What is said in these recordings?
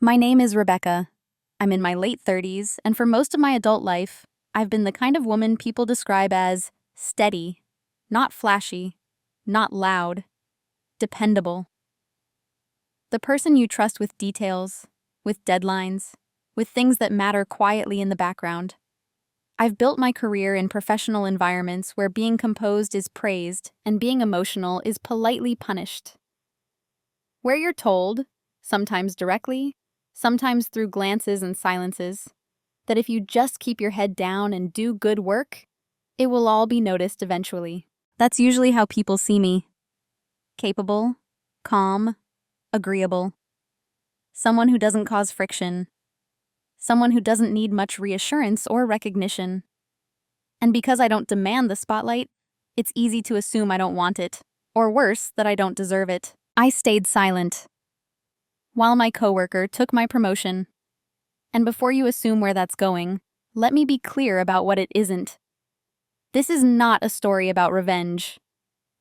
My name is Rebecca. I'm in my late 30s, and for most of my adult life, I've been the kind of woman people describe as steady, not flashy, not loud, dependable. The person you trust with details, with deadlines, with things that matter quietly in the background. I've built my career in professional environments where being composed is praised and being emotional is politely punished. Where you're told, sometimes directly, sometimes through glances and silences, that if you just keep your head down and do good work, it will all be noticed eventually. That's usually how people see me. Capable, calm, agreeable. Someone who doesn't cause friction. Someone who doesn't need much reassurance or recognition. And because I don't demand the spotlight, it's easy to assume I don't want it, or worse, that I don't deserve it. I stayed silent while my coworker took my promotion. And before you assume where that's going, let me be clear about what it isn't. This is not a story about revenge.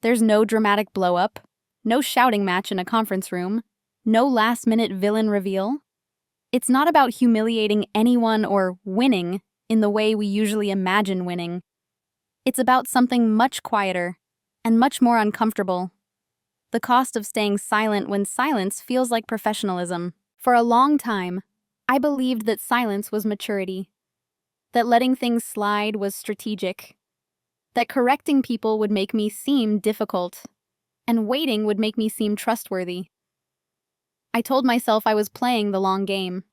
There's no dramatic blow-up, no shouting match in a conference room, no last-minute villain reveal. It's not about humiliating anyone or winning in the way we usually imagine winning. It's about something much quieter and much more uncomfortable. The cost of staying silent when silence feels like professionalism. For a long time, I believed that silence was maturity, that letting things slide was strategic, that correcting people would make me seem difficult, and waiting would make me seem trustworthy. I told myself I was playing the long game.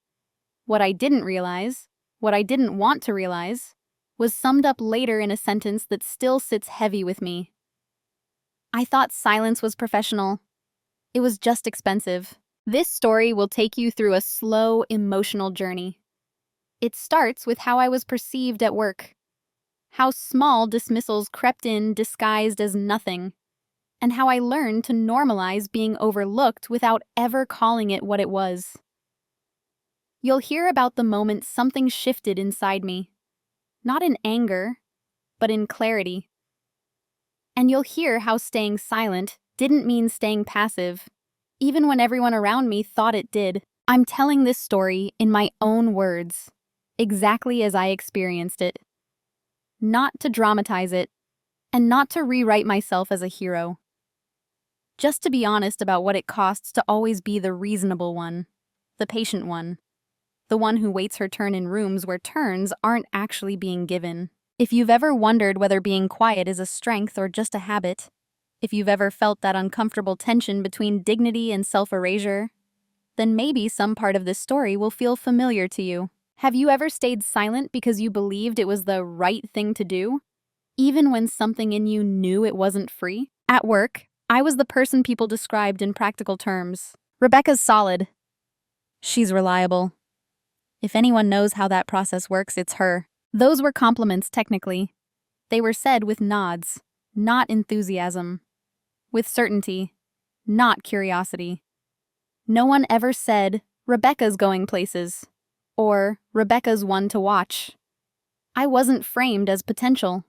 What I didn't realize, what I didn't want to realize, was summed up later in a sentence that still sits heavy with me. I thought silence was professional. It was just expensive. This story will take you through a slow, emotional journey. It starts with how I was perceived at work, how small dismissals crept in disguised as nothing, and how I learned to normalize being overlooked without ever calling it what it was. You'll hear about the moment something shifted inside me, not in anger, but in clarity. And you'll hear how staying silent didn't mean staying passive, even when everyone around me thought it did. I'm telling this story in my own words, exactly as I experienced it. Not to dramatize it, and not to rewrite myself as a hero. Just to be honest about what it costs to always be the reasonable one, the patient one, the one who waits her turn in rooms where turns aren't actually being given. If you've ever wondered whether being quiet is a strength or just a habit, if you've ever felt that uncomfortable tension between dignity and self-erasure, then maybe some part of this story will feel familiar to you. Have you ever stayed silent because you believed it was the right thing to do, even when something in you knew it wasn't free? At work, I was the person people described in practical terms. Rebecca's solid. She's reliable. If anyone knows how that process works, it's her. Those were compliments, technically. They were said with nods, not enthusiasm. With certainty, not curiosity. No one ever said, Rebecca's going places, or Rebecca's one to watch. I wasn't framed as potential.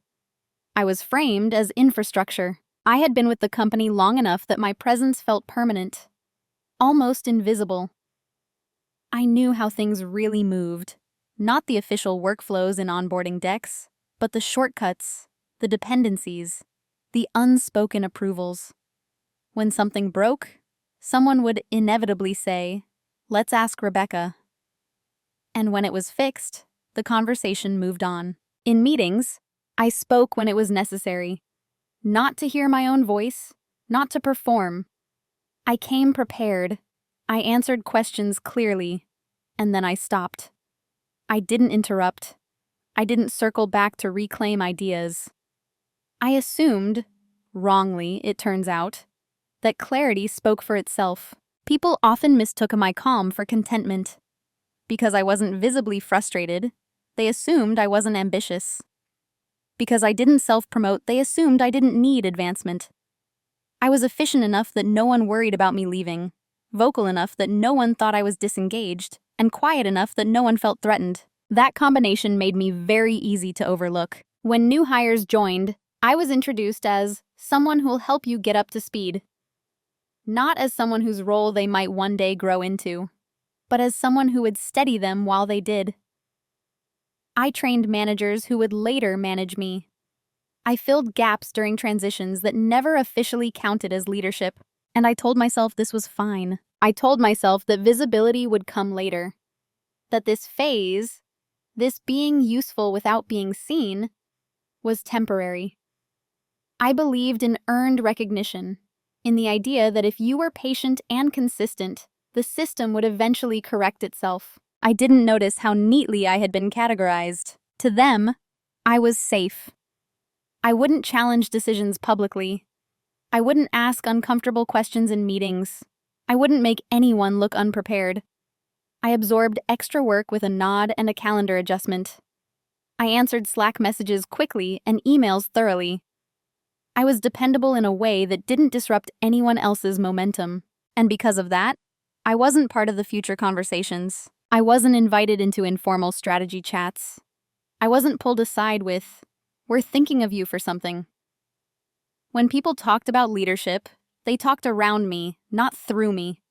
I was framed as infrastructure. I had been with the company long enough that my presence felt permanent, almost invisible. I knew how things really moved. Not the official workflows in onboarding decks, but the shortcuts, the dependencies, the unspoken approvals. When something broke, someone would inevitably say, "Let's ask Rebecca." And when it was fixed, the conversation moved on. In meetings, I spoke when it was necessary. Not to hear my own voice, not to perform. I came prepared. I answered questions clearly, and then I stopped. I didn't interrupt. I didn't circle back to reclaim ideas. I assumed, wrongly it turns out, that clarity spoke for itself. People often mistook my calm for contentment. Because I wasn't visibly frustrated, they assumed I wasn't ambitious. Because I didn't self-promote, they assumed I didn't need advancement. I was efficient enough that no one worried about me leaving, vocal enough that no one thought I was disengaged, and quiet enough that no one felt threatened. That combination made me very easy to overlook. When new hires joined, I was introduced as someone who'll help you get up to speed. Not as someone whose role they might one day grow into, but as someone who would steady them while they did. I trained managers who would later manage me. I filled gaps during transitions that never officially counted as leadership, and I told myself this was fine. I told myself that visibility would come later, that this phase, this being useful without being seen, was temporary. I believed in earned recognition, in the idea that if you were patient and consistent, the system would eventually correct itself. I didn't notice how neatly I had been categorized. To them, I was safe. I wouldn't challenge decisions publicly. I wouldn't ask uncomfortable questions in meetings. I wouldn't make anyone look unprepared. I absorbed extra work with a nod and a calendar adjustment. I answered Slack messages quickly and emails thoroughly. I was dependable in a way that didn't disrupt anyone else's momentum. And because of that, I wasn't part of the future conversations. I wasn't invited into informal strategy chats. I wasn't pulled aside with, "We're thinking of you for something." When people talked about leadership, they talked around me, not through me.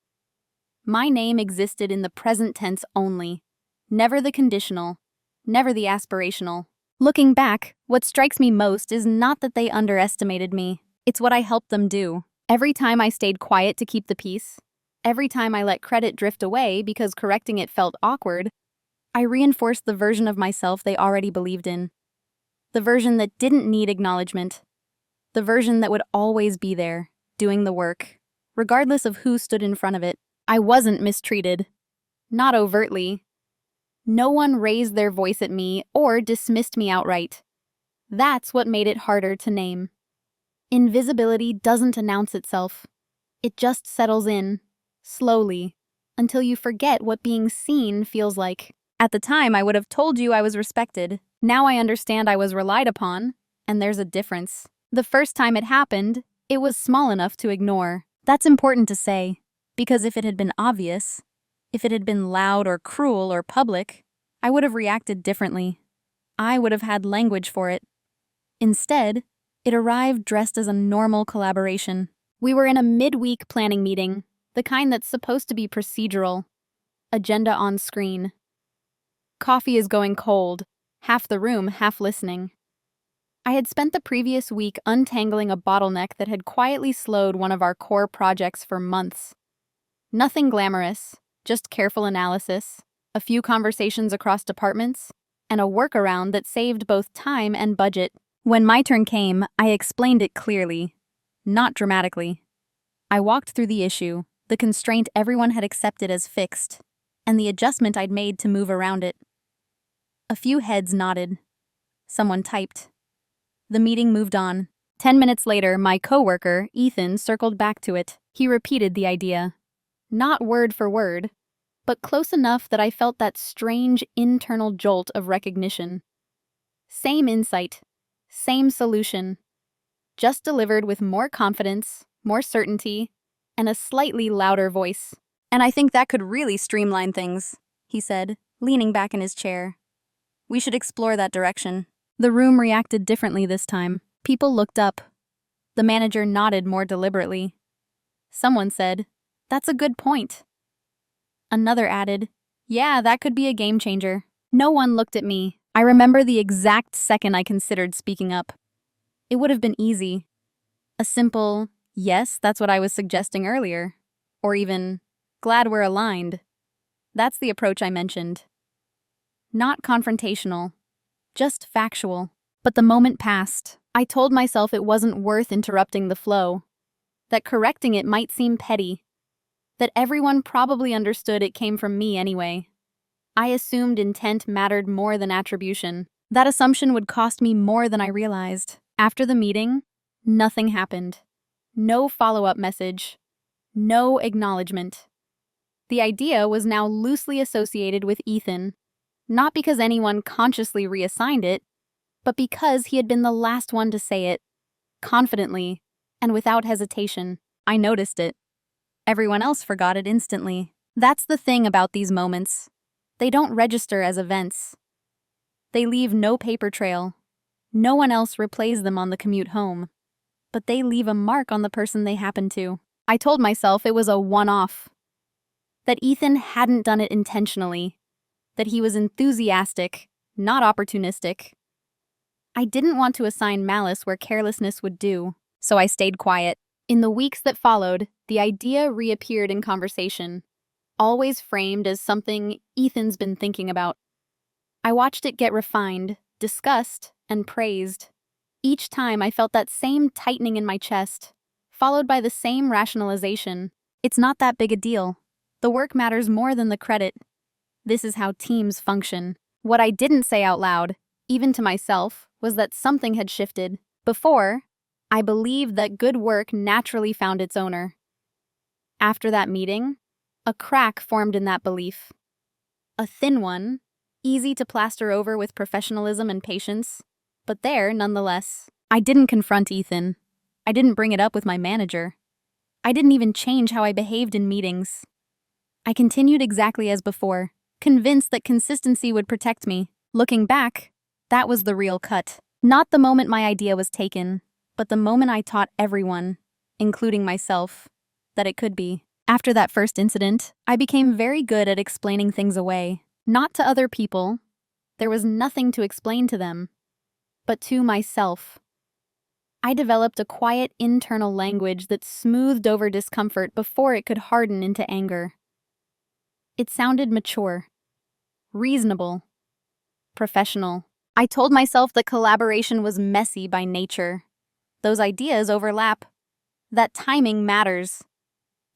My name existed in the present tense only, never the conditional, never the aspirational. Looking back, what strikes me most is not that they underestimated me. It's what I helped them do. Every time I stayed quiet to keep the peace, every time I let credit drift away because correcting it felt awkward, I reinforced the version of myself they already believed in. The version that didn't need acknowledgement. The version that would always be there, doing the work, regardless of who stood in front of it. I wasn't mistreated. Not overtly. No one raised their voice at me or dismissed me outright. That's what made it harder to name. Invisibility doesn't announce itself. It just settles in, slowly, until you forget what being seen feels like. At the time, I would have told you I was respected. Now I understand I was relied upon, and there's a difference. The first time it happened, it was small enough to ignore. That's important to say, because if it had been obvious, if it had been loud or cruel or public, I would have reacted differently. I would have had language for it. Instead, it arrived dressed as a normal collaboration. We were in a midweek planning meeting, the kind that's supposed to be procedural. Agenda on screen. Coffee is going cold, half the room half listening. I had spent the previous week untangling a bottleneck that had quietly slowed one of our core projects for months. Nothing glamorous, just careful analysis, a few conversations across departments, and a workaround that saved both time and budget. When my turn came, I explained it clearly, not dramatically. I walked through the issue, the constraint everyone had accepted as fixed, and the adjustment I'd made to move around it. A few heads nodded. Someone typed. The meeting moved on. 10 minutes later, my coworker, Ethan, circled back to it. He repeated the idea. Not word for word, but close enough that I felt that strange internal jolt of recognition. Same insight, same solution, just delivered with more confidence, more certainty, and a slightly louder voice. "And I think that could really streamline things," he said, leaning back in his chair. "We should explore that direction." The room reacted differently this time. People looked up. The manager nodded more deliberately. Someone said, "That's a good point." Another added, "Yeah, that could be a game changer." No one looked at me. I remember the exact second I considered speaking up. It would have been easy. A simple, "Yes, that's what I was suggesting earlier." Or even, "Glad we're aligned." That's the approach I mentioned. Not confrontational, just factual. But the moment passed. I told myself it wasn't worth interrupting the flow, that correcting it might seem petty, that everyone probably understood it came from me anyway. I assumed intent mattered more than attribution. That assumption would cost me more than I realized. After the meeting, nothing happened. No follow-up message. No acknowledgement. The idea was now loosely associated with Ethan, not because anyone consciously reassigned it, but because he had been the last one to say it, confidently, and without hesitation. I noticed it. Everyone else forgot it instantly. That's the thing about these moments. They don't register as events. They leave no paper trail. No one else replays them on the commute home. But they leave a mark on the person they happen to. I told myself it was a one-off. that Ethan hadn't done it intentionally, that he was enthusiastic, not opportunistic. I didn't want to assign malice where carelessness would do, so I stayed quiet. In the weeks that followed, the idea reappeared in conversation, always framed as something Ethan's been thinking about. I watched it get refined, discussed, and praised. Each time I felt that same tightening in my chest, followed by the same rationalization. It's not that big a deal. The work matters more than the credit. This is how teams function. What I didn't say out loud, even to myself, was that something had shifted. Before, I believed that good work naturally found its owner. After that meeting, a crack formed in that belief. A thin one, easy to plaster over with professionalism and patience, but there nonetheless. I didn't confront Ethan. I didn't bring it up with my manager. I didn't even change how I behaved in meetings. I continued exactly as before, convinced that consistency would protect me. Looking back, that was the real cut. Not the moment my idea was taken, but the moment I taught everyone, including myself, that it could be. After that first incident, I became very good at explaining things away. Not to other people. There was nothing to explain to them, but to myself. I developed a quiet internal language that smoothed over discomfort before it could harden into anger. It sounded mature, reasonable, professional. I told myself that collaboration was messy by nature. Those ideas overlap. That timing matters.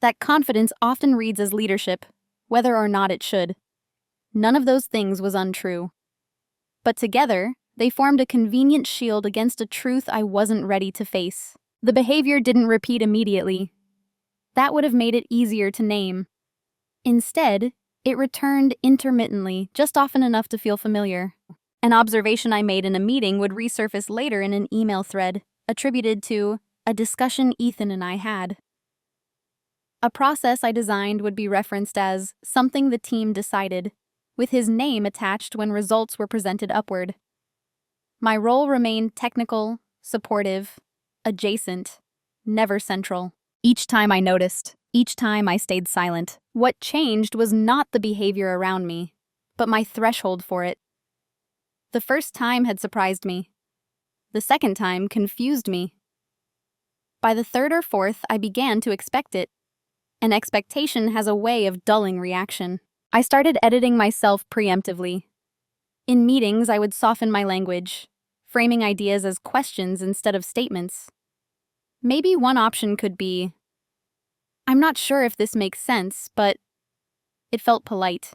That confidence often reads as leadership, whether or not it should. None of those things was untrue. But together, they formed a convenient shield against a truth I wasn't ready to face. The behavior didn't repeat immediately. That would have made it easier to name. Instead, it returned intermittently, just often enough to feel familiar. An observation I made in a meeting would resurface later in an email thread, attributed to a discussion Ethan and I had. A process I designed would be referenced as something the team decided, with his name attached when results were presented upward. My role remained technical, supportive, adjacent, never central. Each time I noticed, each time I stayed silent. What changed was not the behavior around me, but my threshold for it. The first time had surprised me. The second time confused me. By the third or fourth, I began to expect it. An expectation has a way of dulling reaction. I started editing myself preemptively. In meetings, I would soften my language, framing ideas as questions instead of statements. Maybe one option could be, "I'm not sure if this makes sense, but..." It felt polite.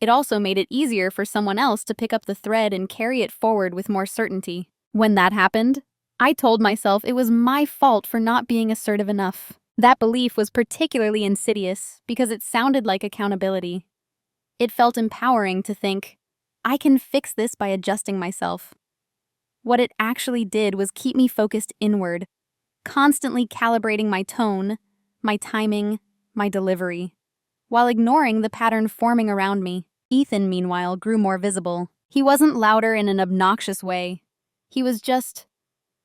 It also made it easier for someone else to pick up the thread and carry it forward with more certainty. When that happened, I told myself it was my fault for not being assertive enough. That belief was particularly insidious because it sounded like accountability. It felt empowering to think, I can fix this by adjusting myself. What it actually did was keep me focused inward, constantly calibrating my tone, my timing, my delivery, while ignoring the pattern forming around me. Ethan, meanwhile, grew more visible. He wasn't louder in an obnoxious way. He was just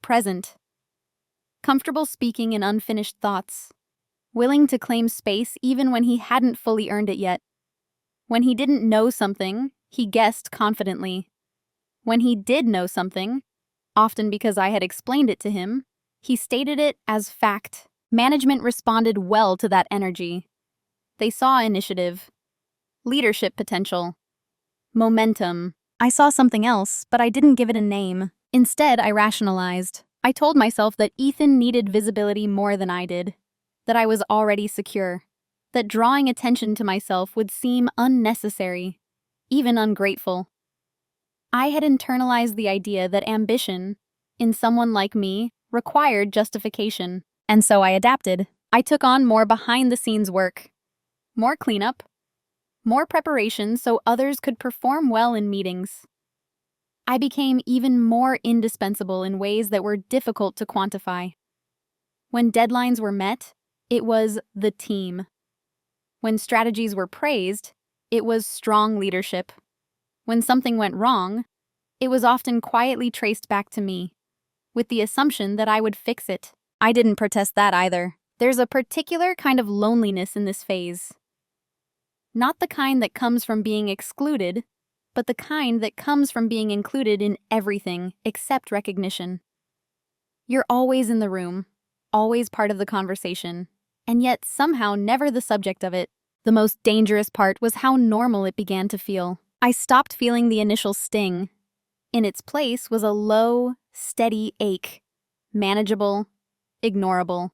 present, comfortable speaking in unfinished thoughts, willing to claim space even when he hadn't fully earned it yet. When he didn't know something, he guessed confidently. When he did know something, often because I had explained it to him, he stated it as fact. Management responded well to that energy. They saw initiative, leadership potential, momentum. I saw something else, but I didn't give it a name. Instead, I rationalized. I told myself that Ethan needed visibility more than I did, that I was already secure, that drawing attention to myself would seem unnecessary, even ungrateful. I had internalized the idea that ambition, in someone like me, required justification, and so I adapted. I took on more behind-the-scenes work, more cleanup, more preparation so others could perform well in meetings. I became even more indispensable in ways that were difficult to quantify. When deadlines were met, it was the team. When strategies were praised, it was strong leadership. When something went wrong, it was often quietly traced back to me, with the assumption that I would fix it. I didn't protest that either. There's a particular kind of loneliness in this phase. Not the kind that comes from being excluded, but the kind that comes from being included in everything except recognition. You're always in the room, always part of the conversation, and yet somehow never the subject of it. The most dangerous part was how normal it began to feel. I stopped feeling the initial sting. In its place was a low, steady ache, manageable, ignorable.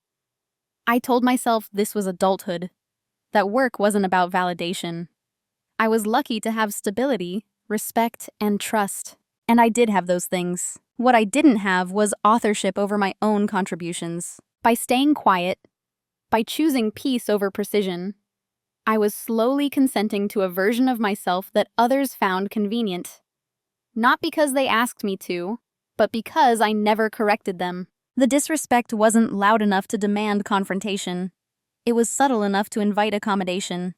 I told myself this was adulthood, that work wasn't about validation. I was lucky to have stability, respect, and trust. And I did have those things. What I didn't have was authorship over my own contributions. By staying quiet, by choosing peace over precision, I was slowly consenting to a version of myself that others found convenient. Not because they asked me to, but because I never corrected them. The disrespect wasn't loud enough to demand confrontation. It was subtle enough to invite accommodation.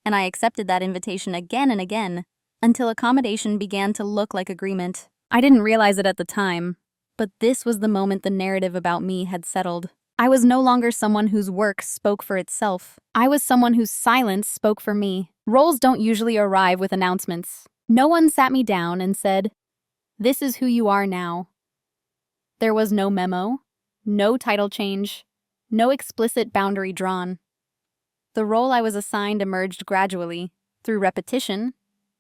And I accepted that invitation again and again, until accommodation began to look like agreement. I didn't realize it at the time, but this was the moment the narrative about me had settled. I was no longer someone whose work spoke for itself. I was someone whose silence spoke for me. Roles don't usually arrive with announcements. No one sat me down and said, "This is who you are now." There was no memo, no title change, no explicit boundary drawn. The role I was assigned emerged gradually, through repetition,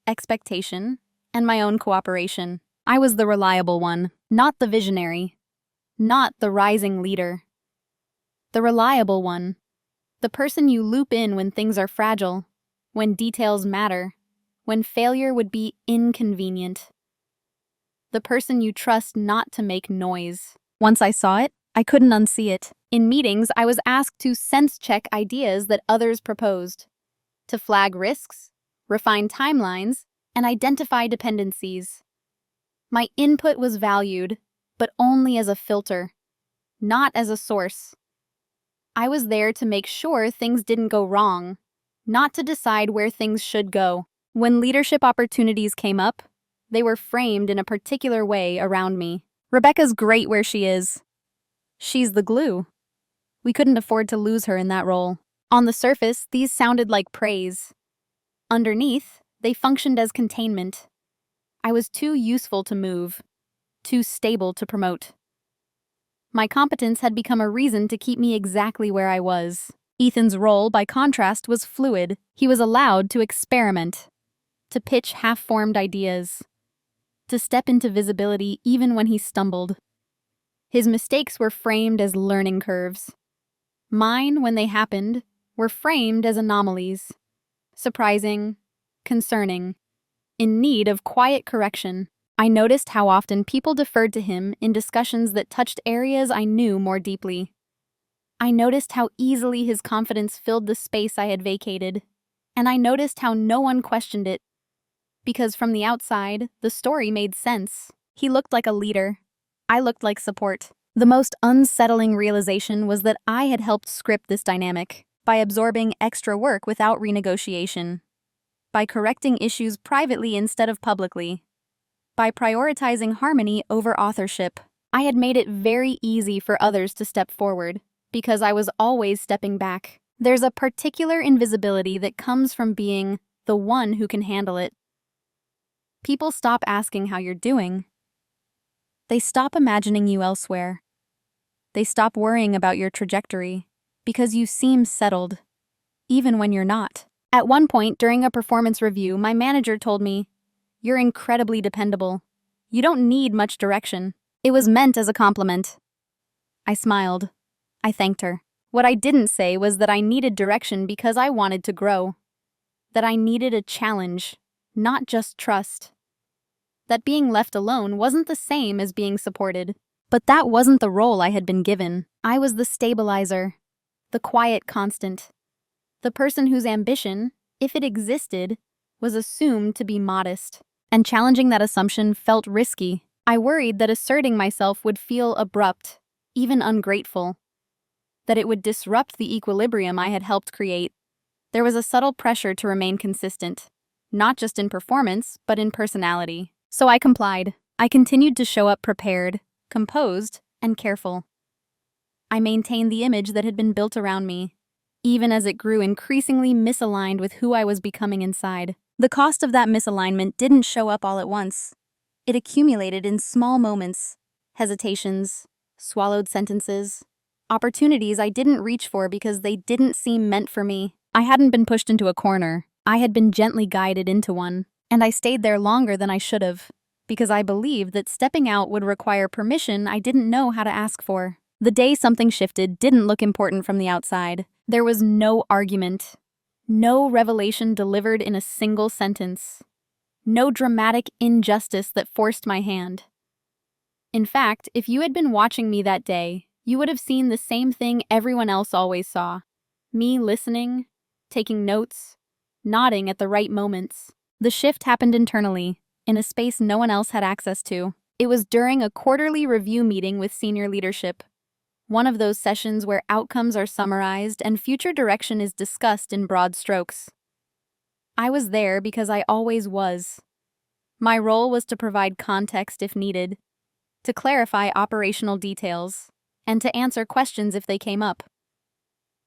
expectation, and my own cooperation. I was the reliable one, not the visionary, not the rising leader. The reliable one, the person you loop in when things are fragile, when details matter, when failure would be inconvenient. The person you trust not to make noise. Once I saw it, I couldn't unsee it. In meetings, I was asked to sense-check ideas that others proposed, to flag risks, refine timelines, and identify dependencies. My input was valued, but only as a filter, not as a source. I was there to make sure things didn't go wrong, not to decide where things should go. When leadership opportunities came up, they were framed in a particular way around me. "Rebecca's great where she is. She's the glue." We couldn't afford to lose her in that role. On the surface, these sounded like praise. Underneath, they functioned as containment. I was too useful to move, too stable to promote. My competence had become a reason to keep me exactly where I was. Ethan's role, by contrast, was fluid. He was allowed to experiment, to pitch half-formed ideas, to step into visibility even when he stumbled. His mistakes were framed as learning curves. Mine, when they happened, were framed as anomalies. Surprising, concerning, in need of quiet correction. I noticed how often people deferred to him in discussions that touched areas I knew more deeply. I noticed how easily his confidence filled the space I had vacated, and I noticed how no one questioned it, because from the outside, the story made sense. He looked like a leader. I looked like support. The most unsettling realization was that I had helped script this dynamic by absorbing extra work without renegotiation, by correcting issues privately instead of publicly, by prioritizing harmony over authorship. I had made it very easy for others to step forward, because I was always stepping back. There's a particular invisibility that comes from being the one who can handle it. People stop asking how you're doing. They stop imagining you elsewhere. They stop worrying about your trajectory, because you seem settled, even when you're not. At one point during a performance review, my manager told me, "You're incredibly dependable. You don't need much direction." It was meant as a compliment. I smiled. I thanked her. What I didn't say was that I needed direction because I wanted to grow. That I needed a challenge, not just trust. That being left alone wasn't the same as being supported. But that wasn't the role I had been given. I was the stabilizer, the quiet constant, the person whose ambition, if it existed, was assumed to be modest. And challenging that assumption felt risky. I worried that asserting myself would feel abrupt, even ungrateful, that it would disrupt the equilibrium I had helped create. There was a subtle pressure to remain consistent, not just in performance, but in personality. So I complied. I continued to show up prepared, composed, and careful. I maintained the image that had been built around me, even as it grew increasingly misaligned with who I was becoming inside. The cost of that misalignment didn't show up all at once. It accumulated in small moments, hesitations, swallowed sentences, opportunities I didn't reach for because they didn't seem meant for me. I hadn't been pushed into a corner. I had been gently guided into one, and I stayed there longer than I should have, because I believed that stepping out would require permission I didn't know how to ask for. The day something shifted didn't look important from the outside. There was no argument, no revelation delivered in a single sentence, no dramatic injustice that forced my hand. In fact, if you had been watching me that day, you would have seen the same thing everyone else always saw. Me listening, taking notes, nodding at the right moments. The shift happened internally, in a space no one else had access to. It was during a quarterly review meeting with senior leadership, one of those sessions where outcomes are summarized and future direction is discussed in broad strokes. I was there because I always was. My role was to provide context if needed, to clarify operational details, and to answer questions if they came up.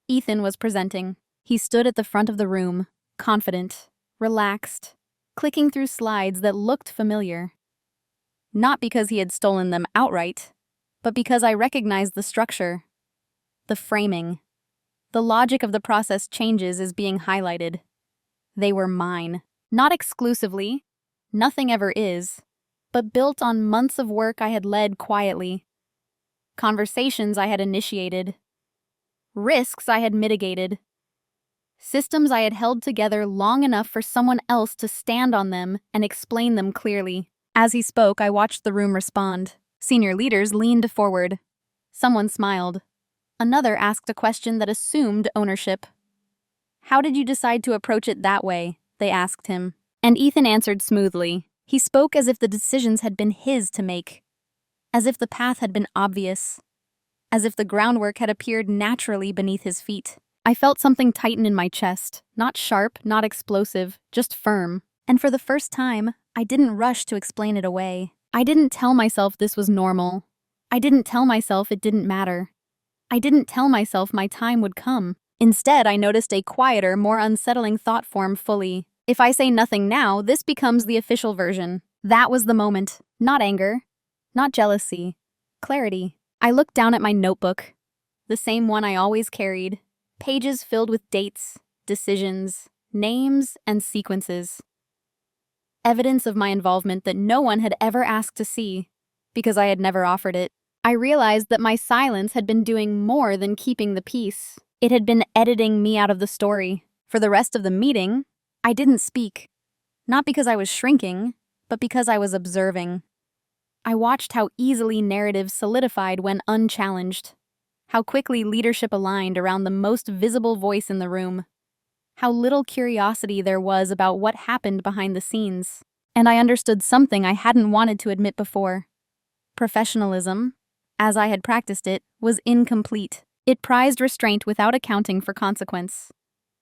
Ethan was presenting. He stood at the front of the room, confident, relaxed, clicking through slides that looked familiar. Not because he had stolen them outright, but because I recognized the structure, the framing. The logic of the process changes is being highlighted. They were mine. Not exclusively, nothing ever is, but built on months of work I had led quietly, conversations I had initiated, risks I had mitigated, systems I had held together long enough for someone else to stand on them and explain them clearly. As he spoke, I watched the room respond. Senior leaders leaned forward. Someone smiled. Another asked a question that assumed ownership. "How did you decide to approach it that way?" they asked him. And Ethan answered smoothly. He spoke as if the decisions had been his to make, as if the path had been obvious, as if the groundwork had appeared naturally beneath his feet. I felt something tighten in my chest, not sharp, not explosive, just firm. And for the first time, I didn't rush to explain it away. I didn't tell myself this was normal. I didn't tell myself it didn't matter. I didn't tell myself my time would come. Instead, I noticed a quieter, more unsettling thought form fully. If I say nothing now, this becomes the official version. That was the moment. Not anger, not jealousy, clarity. I looked down at my notebook, the same one I always carried, pages filled with dates, decisions, names, and sequences. Evidence of my involvement that no one had ever asked to see, because I had never offered it. I realized that my silence had been doing more than keeping the peace. It had been editing me out of the story. For the rest of the meeting, I didn't speak. Not because I was shrinking, but because I was observing. I watched how easily narratives solidified when unchallenged, how quickly leadership aligned around the most visible voice in the room, how little curiosity there was about what happened behind the scenes. And I understood something I hadn't wanted to admit before. Professionalism, as I had practiced it, was incomplete. It prized restraint without accounting for consequence.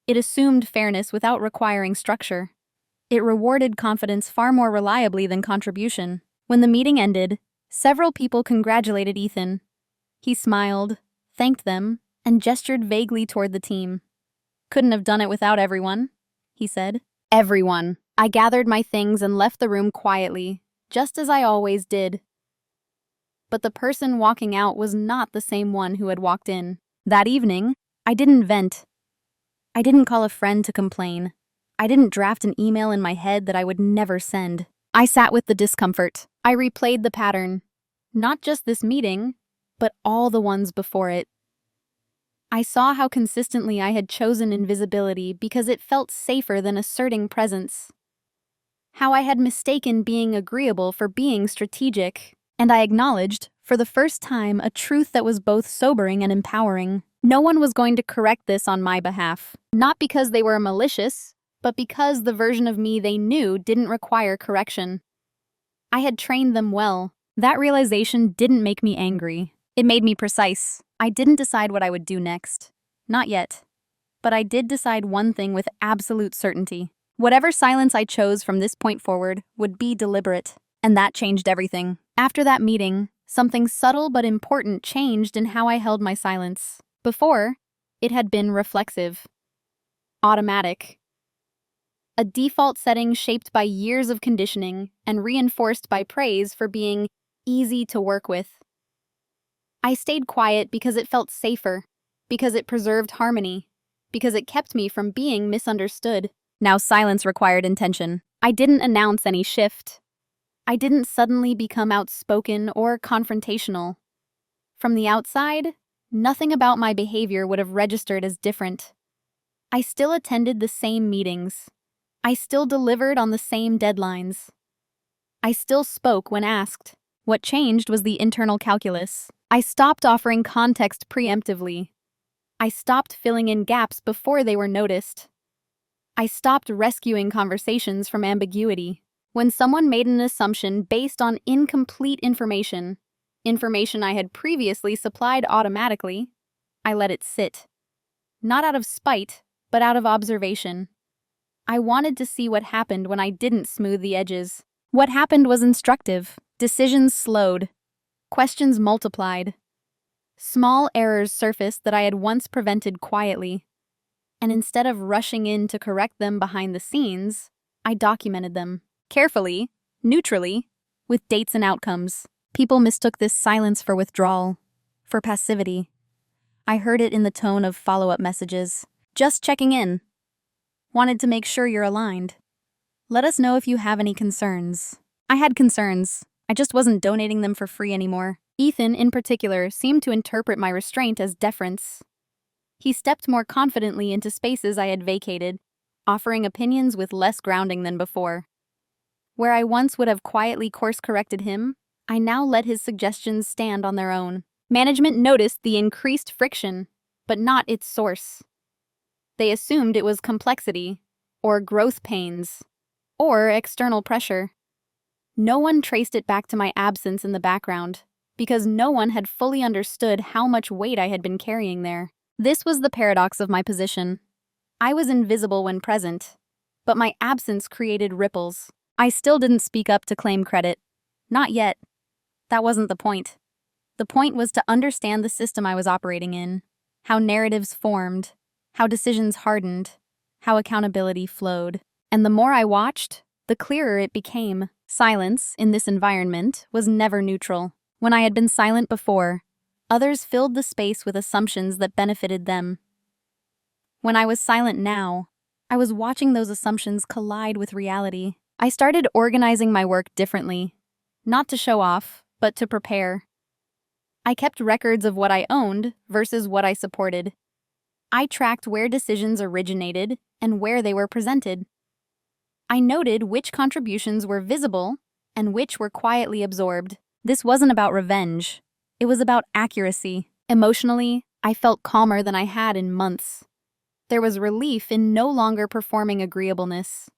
It assumed fairness without requiring structure. It rewarded confidence far more reliably than contribution. When the meeting ended, several people congratulated Ethan. He smiled, thanked them, and gestured vaguely toward the team. "Couldn't have done it without everyone," he said. Everyone. I gathered my things and left the room quietly, just as I always did. But the person walking out was not the same one who had walked in. That evening, I didn't vent. I didn't call a friend to complain. I didn't draft an email in my head that I would never send. I sat with the discomfort. I replayed the pattern. Not just this meeting, but all the ones before it. I saw how consistently I had chosen invisibility because it felt safer than asserting presence. How I had mistaken being agreeable for being strategic. And I acknowledged, for the first time, a truth that was both sobering and empowering. No one was going to correct this on my behalf. Not because they were malicious, but because the version of me they knew didn't require correction. I had trained them well. That realization didn't make me angry. It made me precise. I didn't decide what I would do next. Not yet. But I did decide one thing with absolute certainty. Whatever silence I chose from this point forward would be deliberate. And that changed everything. After that meeting, something subtle but important changed in how I held my silence. Before, It had been reflexive, automatic, a default setting shaped by years of conditioning and reinforced by praise for being easy to work with. I stayed quiet because it felt safer, because it preserved harmony, because it kept me from being misunderstood. Now silence required intention. I didn't announce any shift. I didn't suddenly become outspoken or confrontational. From the outside, nothing about my behavior would have registered as different. I still attended the same meetings. I still delivered on the same deadlines. I still spoke when asked. What changed was the internal calculus. I stopped offering context preemptively. I stopped filling in gaps before they were noticed. I stopped rescuing conversations from ambiguity. When someone made an assumption based on incomplete information I had previously supplied automatically, I let it sit. Not out of spite, but out of observation. I wanted to see what happened when I didn't smooth the edges. What happened was instructive. Decisions slowed. Questions multiplied. Small errors surfaced that I had once prevented quietly. And instead of rushing in to correct them behind the scenes, I documented them. Carefully, neutrally, with dates and outcomes. People mistook this silence for withdrawal, for passivity. I heard it in the tone of follow-up messages. Just checking in. Wanted to make sure you're aligned. Let us know if you have any concerns. I had concerns. I just wasn't donating them for free anymore. Ethan, in particular, seemed to interpret my restraint as deference. He stepped more confidently into spaces I had vacated, offering opinions with less grounding than before. Where I once would have quietly course-corrected him, I now let his suggestions stand on their own. Management noticed the increased friction, but not its source. They assumed it was complexity, or growth pains, or external pressure. No one traced it back to my absence in the background, because no one had fully understood how much weight I had been carrying there. This was the paradox of my position. I was invisible when present, but my absence created ripples. I still didn't speak up to claim credit. Not yet. That wasn't the point. The point was to understand the system I was operating in, how narratives formed, how decisions hardened, how accountability flowed. And the more I watched, the clearer it became. Silence, in this environment, was never neutral. When I had been silent before, others filled the space with assumptions that benefited them. When I was silent now, I was watching those assumptions collide with reality. I started organizing my work differently, not to show off, but to prepare. I kept records of what I owned versus what I supported. I tracked where decisions originated and where they were presented. I noted which contributions were visible and which were quietly absorbed. This wasn't about revenge. It was about accuracy. Emotionally, I felt calmer than I had in months. There was relief in no longer performing agreeableness,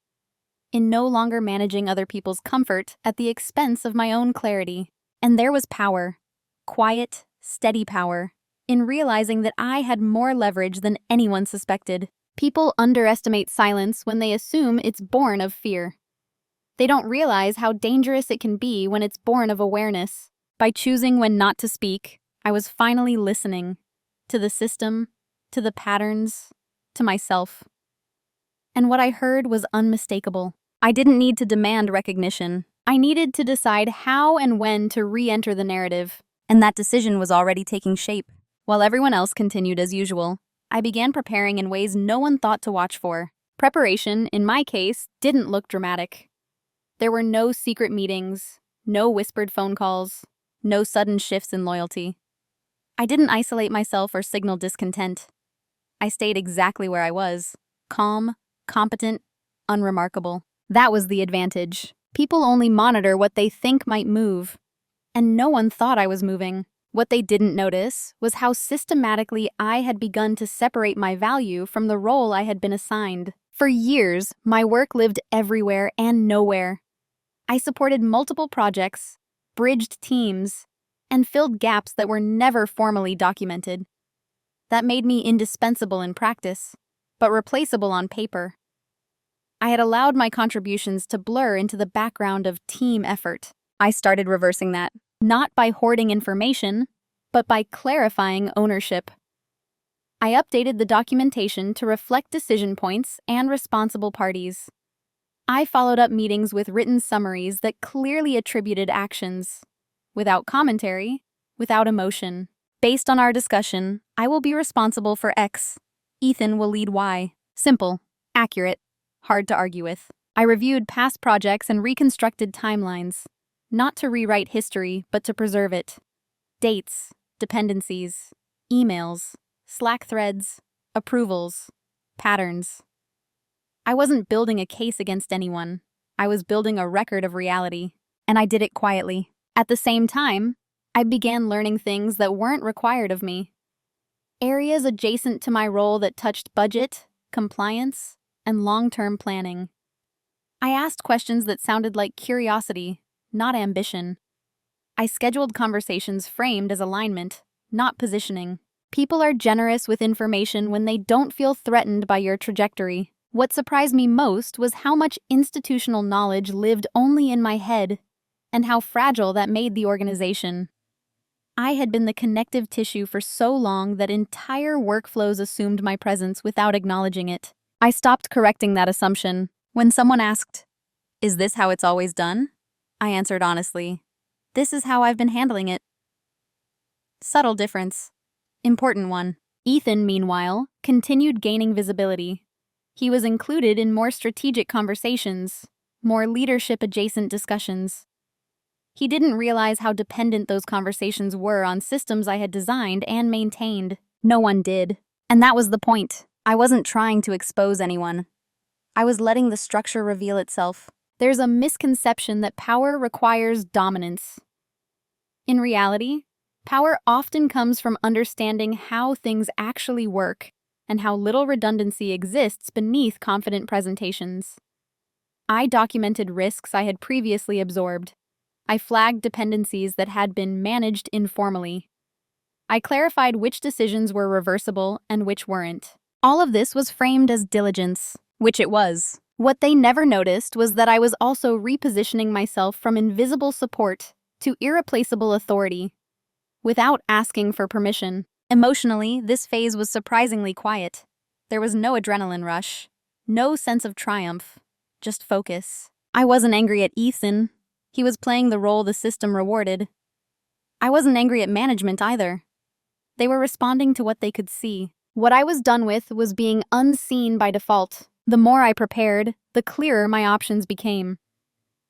in no longer managing other people's comfort at the expense of my own clarity. And there was power, quiet, steady power, in realizing that I had more leverage than anyone suspected. People underestimate silence when they assume it's born of fear. They don't realize how dangerous it can be when it's born of awareness. By choosing when not to speak, I was finally listening to the system, to the patterns, to myself. And what I heard was unmistakable. I didn't need to demand recognition. I needed to decide how and when to re-enter the narrative. And that decision was already taking shape. While everyone else continued as usual, I began preparing in ways no one thought to watch for. Preparation, in my case, didn't look dramatic. There were no secret meetings, no whispered phone calls, no sudden shifts in loyalty. I didn't isolate myself or signal discontent. I stayed exactly where I was, calm, competent, unremarkable. That was the advantage. People only monitor what they think might move. And no one thought I was moving. What they didn't notice was how systematically I had begun to separate my value from the role I had been assigned. For years, my work lived everywhere and nowhere. I supported multiple projects, bridged teams, and filled gaps that were never formally documented. That made me indispensable in practice, but replaceable on paper. I had allowed my contributions to blur into the background of team effort. I started reversing that, not by hoarding information, but by clarifying ownership. I updated the documentation to reflect decision points and responsible parties. I followed up meetings with written summaries that clearly attributed actions, without commentary, without emotion. Based on our discussion, I will be responsible for X. Ethan will lead Y. Simple, accurate, hard to argue with. I reviewed past projects and reconstructed timelines, not to rewrite history, but to preserve it. Dates, dependencies, emails, Slack threads, approvals, patterns. I wasn't building a case against anyone. I was building a record of reality, and I did it quietly. At the same time, I began learning things that weren't required of me. Areas adjacent to my role that touched budget, compliance, and long-term planning. I asked questions that sounded like curiosity, not ambition. I scheduled conversations framed as alignment, not positioning. People are generous with information when they don't feel threatened by your trajectory. What surprised me most was how much institutional knowledge lived only in my head, and how fragile that made the organization. I had been the connective tissue for so long that entire workflows assumed my presence without acknowledging it. I stopped correcting that assumption. When someone asked, "Is this how it's always done?" I answered honestly, "This is how I've been handling it." Subtle difference. Important one. Ethan, meanwhile, continued gaining visibility. He was included in more strategic conversations, more leadership-adjacent discussions. He didn't realize how dependent those conversations were on systems I had designed and maintained. No one did. And that was the point. I wasn't trying to expose anyone. I was letting the structure reveal itself. There's a misconception that power requires dominance. In reality, power often comes from understanding how things actually work and how little redundancy exists beneath confident presentations. I documented risks I had previously absorbed. I flagged dependencies that had been managed informally. I clarified which decisions were reversible and which weren't. All of this was framed as diligence, which it was. What they never noticed was that I was also repositioning myself from invisible support to irreplaceable authority, without asking for permission. Emotionally, this phase was surprisingly quiet. There was no adrenaline rush, no sense of triumph, just focus. I wasn't angry at Ethan. He was playing the role the system rewarded. I wasn't angry at management either. They were responding to what they could see. What I was done with was being unseen by default. The more I prepared, the clearer my options became.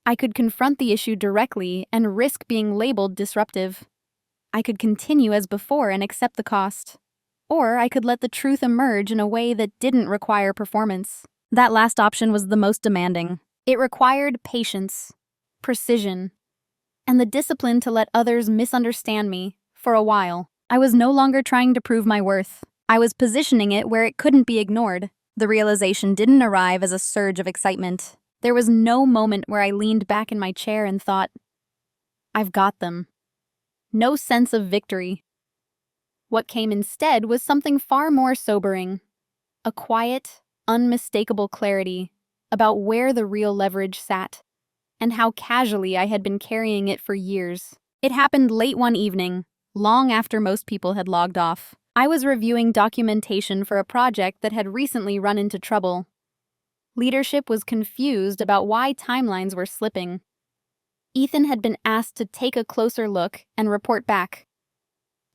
I could confront the issue directly and risk being labeled disruptive. I could continue as before and accept the cost. Or I could let the truth emerge in a way that didn't require performance. That last option was the most demanding. It required patience, precision, and the discipline to let others misunderstand me for a while. I was no longer trying to prove my worth. I was positioning it where it couldn't be ignored. The realization didn't arrive as a surge of excitement. There was no moment where I leaned back in my chair and thought, "I've got them." No sense of victory. What came instead was something far more sobering. A quiet, unmistakable clarity about where the real leverage sat, and how casually I had been carrying it for years. It happened late one evening, long after most people had logged off. I was reviewing documentation for a project that had recently run into trouble. Leadership was confused about why timelines were slipping. Ethan had been asked to take a closer look and report back.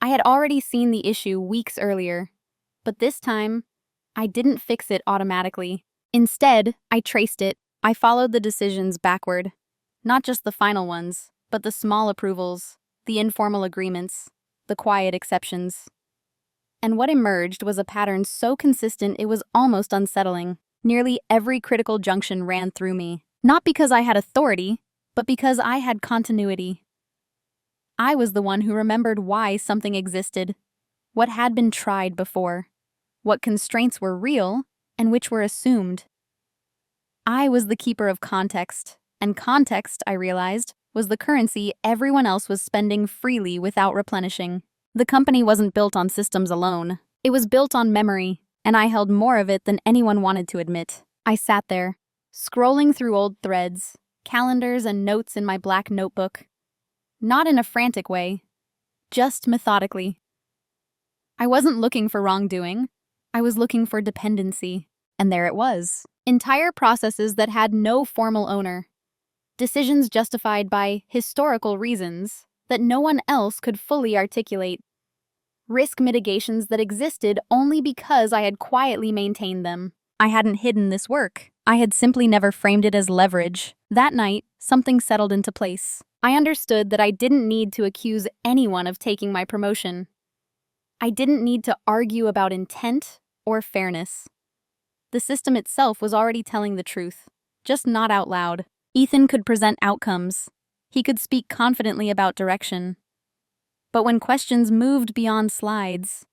I had already seen the issue weeks earlier, but this time, I didn't fix it automatically. Instead, I traced it. I followed the decisions backward. Not just the final ones, but the small approvals, the informal agreements, the quiet exceptions. And what emerged was a pattern so consistent it was almost unsettling. Nearly every critical junction ran through me. Not because I had authority, but because I had continuity. I was the one who remembered why something existed, what had been tried before, what constraints were real and which were assumed. I was the keeper of context, and context, I realized, was the currency everyone else was spending freely without replenishing. The company wasn't built on systems alone. It was built on memory, and I held more of it than anyone wanted to admit. I sat there, scrolling through old threads, calendars and notes in my black notebook. Not in a frantic way, just methodically. I wasn't looking for wrongdoing. I was looking for dependency. And there it was. Entire processes that had no formal owner. Decisions justified by historical reasons that no one else could fully articulate. Risk mitigations that existed only because I had quietly maintained them. I hadn't hidden this work. I had simply never framed it as leverage. That night, something settled into place. I understood that I didn't need to accuse anyone of taking my promotion. I didn't need to argue about intent or fairness. The system itself was already telling the truth, just not out loud. Ethan could present outcomes. He could speak confidently about direction. But when questions moved beyond slides,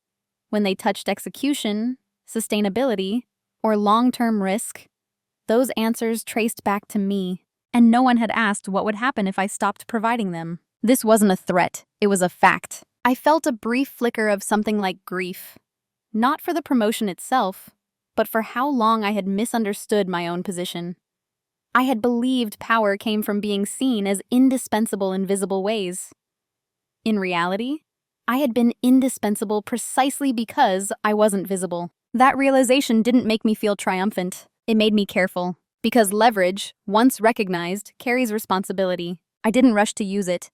when they touched execution, sustainability, or long-term risk, those answers traced back to me, and no one had asked what would happen if I stopped providing them. This wasn't a threat, it was a fact. I felt a brief flicker of something like grief, not for the promotion itself, but for how long I had misunderstood my own position. I had believed power came from being seen as indispensable in visible ways. In reality, I had been indispensable precisely because I wasn't visible. That realization didn't make me feel triumphant. It made me careful. Because leverage, once recognized, carries responsibility. I didn't rush to use it.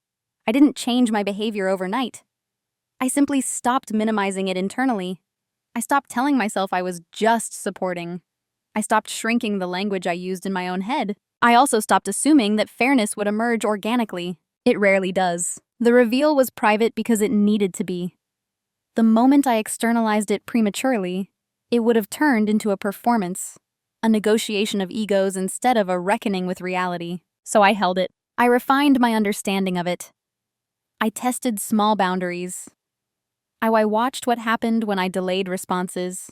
I didn't change my behavior overnight. I simply stopped minimizing it internally. I stopped telling myself I was just supporting. I stopped shrinking the language I used in my own head. I also stopped assuming that fairness would emerge organically. It rarely does. The reveal was private because it needed to be. The moment I externalized it prematurely, it would have turned into a performance, a negotiation of egos instead of a reckoning with reality. So I held it. I refined my understanding of it. I tested small boundaries. I watched what happened when I delayed responses,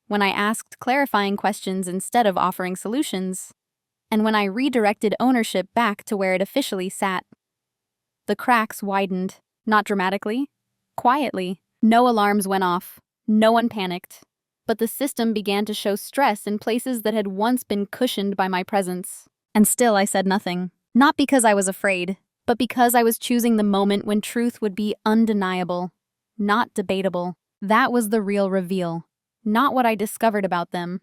when I asked clarifying questions instead of offering solutions, and when I redirected ownership back to where it officially sat. The cracks widened, not dramatically, quietly. No alarms went off, no one panicked, but the system began to show stress in places that had once been cushioned by my presence. And still I said nothing, not because I was afraid, but because I was choosing the moment when truth would be undeniable, not debatable. That was the real reveal. Not what I discovered about them,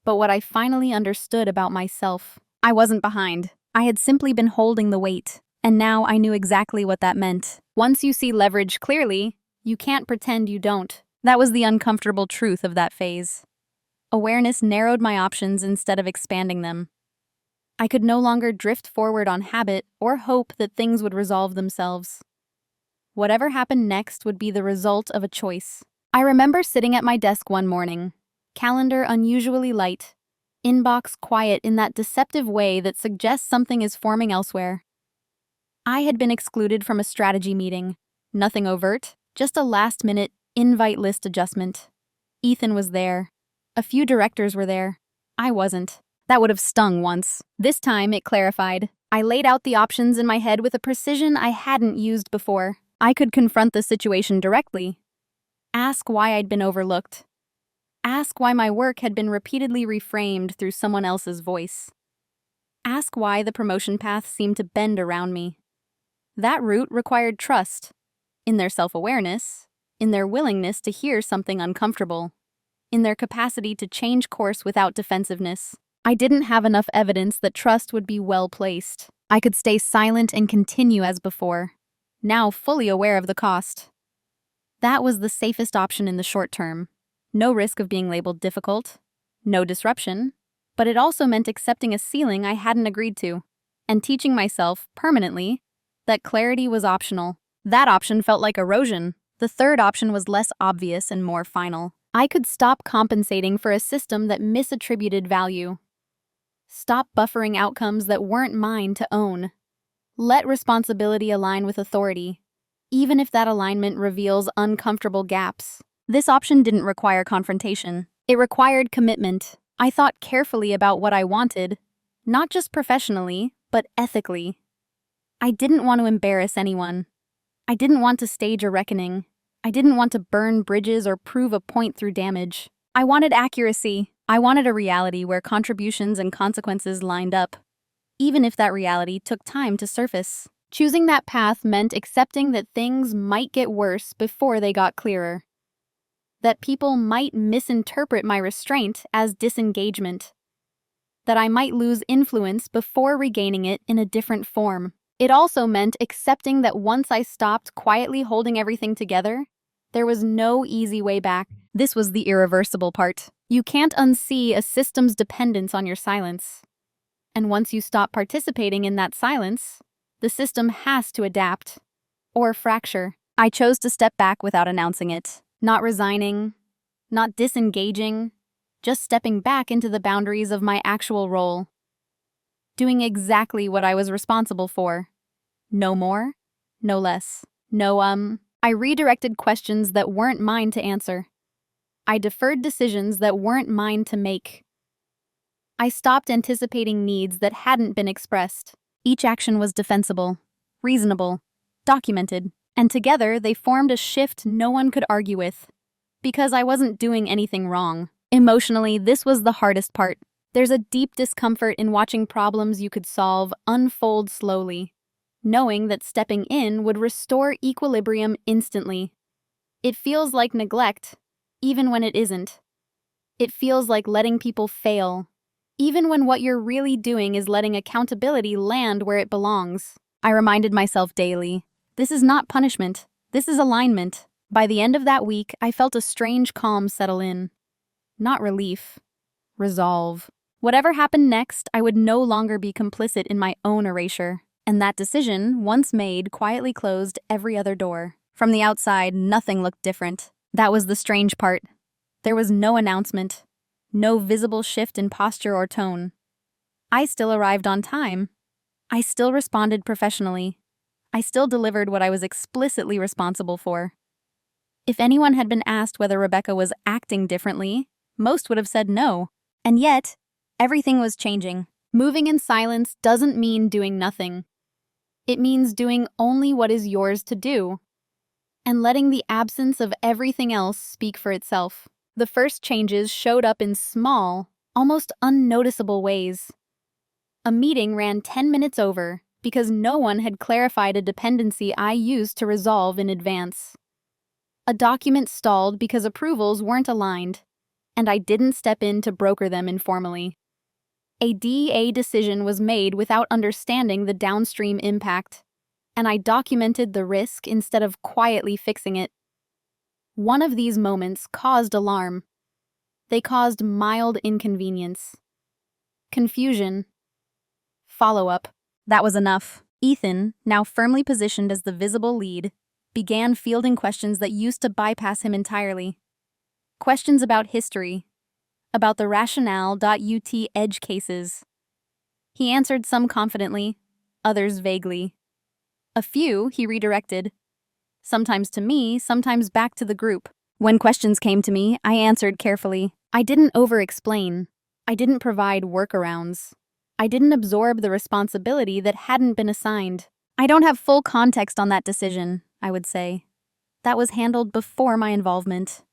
but what I finally understood about myself. I wasn't behind. I had simply been holding the weight, and now I knew exactly what that meant. Once you see leverage clearly, you can't pretend you don't. That was the uncomfortable truth of that phase. Awareness narrowed my options instead of expanding them. I could no longer drift forward on habit or hope that things would resolve themselves. Whatever happened next would be the result of a choice. I remember sitting at my desk one morning, calendar unusually light, inbox quiet in that deceptive way that suggests something is forming elsewhere. I had been excluded from a strategy meeting. Nothing overt, just a last-minute invite list adjustment. Ethan was there. A few directors were there. I wasn't. That would have stung once. This time, it clarified. I laid out the options in my head with a precision I hadn't used before. I could confront the situation directly. Ask why I'd been overlooked. Ask why my work had been repeatedly reframed through someone else's voice. Ask why the promotion path seemed to bend around me. That route required trust, in their self-awareness, in their willingness to hear something uncomfortable, in their capacity to change course without defensiveness. I didn't have enough evidence that trust would be well placed. I could stay silent and continue as before, now fully aware of the cost. That was the safest option in the short term. No risk of being labeled difficult, no disruption, but it also meant accepting a ceiling I hadn't agreed to, and teaching myself, permanently, that clarity was optional. That option felt like erosion. The third option was less obvious and more final. I could stop compensating for a system that misattributed value. Stop buffering outcomes that weren't mine to own. Let responsibility align with authority, even if that alignment reveals uncomfortable gaps. This option didn't require confrontation. It required commitment. I thought carefully about what I wanted, not just professionally, but ethically. I didn't want to embarrass anyone. I didn't want to stage a reckoning. I didn't want to burn bridges or prove a point through damage. I wanted accuracy. I wanted a reality where contributions and consequences lined up, even if that reality took time to surface. Choosing that path meant accepting that things might get worse before they got clearer. that people might misinterpret my restraint as disengagement, that I might lose influence before regaining it in a different form. It also meant accepting that once I stopped quietly holding everything together, there was no easy way back. This was the irreversible part. You can't unsee a system's dependence on your silence. And once you stop participating in that silence, the system has to adapt or fracture. I chose to step back without announcing it, not resigning, not disengaging, just stepping back into the boundaries of my actual role, doing exactly what I was responsible for. No more, no less. I redirected questions that weren't mine to answer. I deferred decisions that weren't mine to make. I stopped anticipating needs that hadn't been expressed. Each action was defensible, reasonable, documented, and together they formed a shift no one could argue with. Because I wasn't doing anything wrong. Emotionally, this was the hardest part. There's a deep discomfort in watching problems you could solve unfold slowly, knowing that stepping in would restore equilibrium instantly. It feels like neglect, even when it isn't. It feels like letting people fail, even when what you're really doing is letting accountability land where it belongs. I reminded myself daily, this is not punishment, this is alignment. By the end of that week, I felt a strange calm settle in. Not relief, resolve. Whatever happened next, I would no longer be complicit in my own erasure. And that decision, once made, quietly closed every other door. From the outside, nothing looked different. That was the strange part. There was no announcement, no visible shift in posture or tone. I still arrived on time. I still responded professionally. I still delivered what I was explicitly responsible for. If anyone had been asked whether Rebecca was acting differently, most would have said no. And yet, everything was changing. Moving in silence doesn't mean doing nothing. It means doing only what is yours to do, and letting the absence of everything else speak for itself. The first changes showed up in small, almost unnoticeable ways. A meeting ran 10 minutes over because no one had clarified a dependency I used to resolve in advance. A document stalled because approvals weren't aligned, and I didn't step in to broker them informally. A DA decision was made without understanding the downstream impact, and I documented the risk instead of quietly fixing it. One of these moments caused alarm. They caused mild inconvenience, confusion, follow-up. That was enough. Ethan, now firmly positioned as the visible lead, began fielding questions that used to bypass him entirely. Questions about history, about the rationale.ut edge cases. He answered some confidently, others vaguely. A few he redirected, sometimes to me, sometimes back to the group. When questions came to me, I answered carefully. I didn't over-explain. I didn't provide workarounds. I didn't absorb the responsibility that hadn't been assigned. I don't have full context on that decision, I would say. That was handled before my involvement.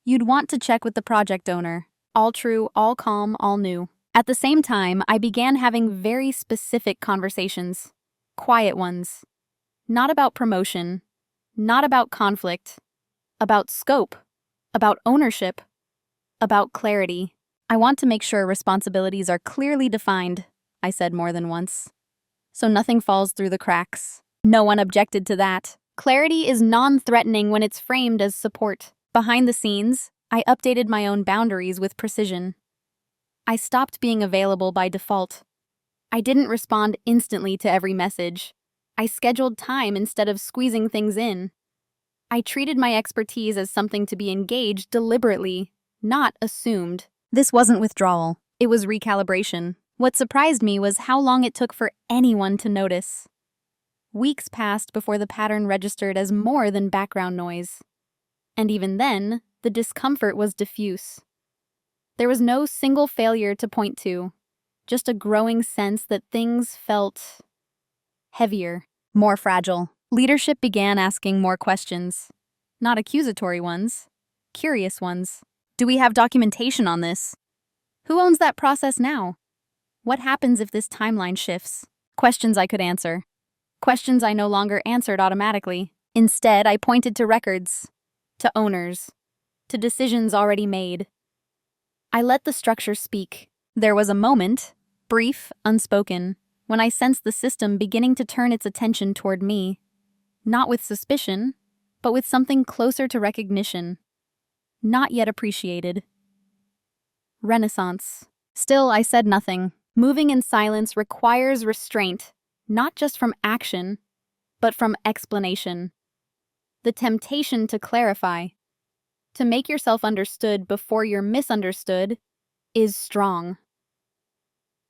You'd want to check with the project owner. All true, all calm, all new. At the same time, I began having very specific conversations. Quiet ones. Not about promotion. Not about conflict. About scope. About ownership. About clarity. I want to make sure responsibilities are clearly defined, I said more than once. So nothing falls through the cracks. No one objected to that. Clarity is non-threatening when it's framed as support. Behind the scenes, I updated my own boundaries with precision. I stopped being available by default. I didn't respond instantly to every message. I scheduled time instead of squeezing things in. I treated my expertise as something to be engaged deliberately, not assumed. This wasn't withdrawal. It was recalibration. What surprised me was how long it took for anyone to notice. Weeks passed before the pattern registered as more than background noise. And even then, the discomfort was diffuse. There was no single failure to point to, just a growing sense that things felt heavier, more fragile. Leadership began asking more questions. Not accusatory ones, curious ones. Do we have documentation on this? Who owns that process now? What happens if this timeline shifts? Questions I could answer. Questions I no longer answered automatically. Instead, I pointed to records, to owners, to decisions already made. I let the structure speak. There was a moment, brief, unspoken, when I sensed the system beginning to turn its attention toward me, not with suspicion, but with something closer to recognition, not yet appreciated. Renaissance. Still, I said nothing. Moving in silence requires restraint, not just from action, but from explanation. The temptation to clarify, to make yourself understood before you're misunderstood, is strong.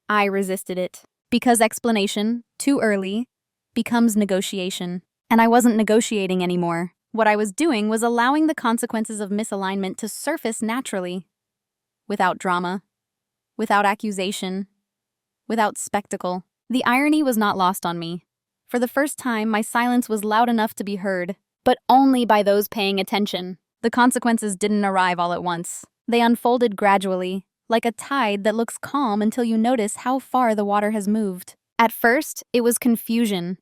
I resisted it, because explanation, too early, becomes negotiation. And I wasn't negotiating anymore. What I was doing was allowing the consequences of misalignment to surface naturally, without drama, without accusation, without spectacle. The irony was not lost on me. For the first time, my silence was loud enough to be heard, but only by those paying attention. The consequences didn't arrive all at once. They unfolded gradually, like a tide that looks calm until you notice how far the water has moved. At first, it was confusion.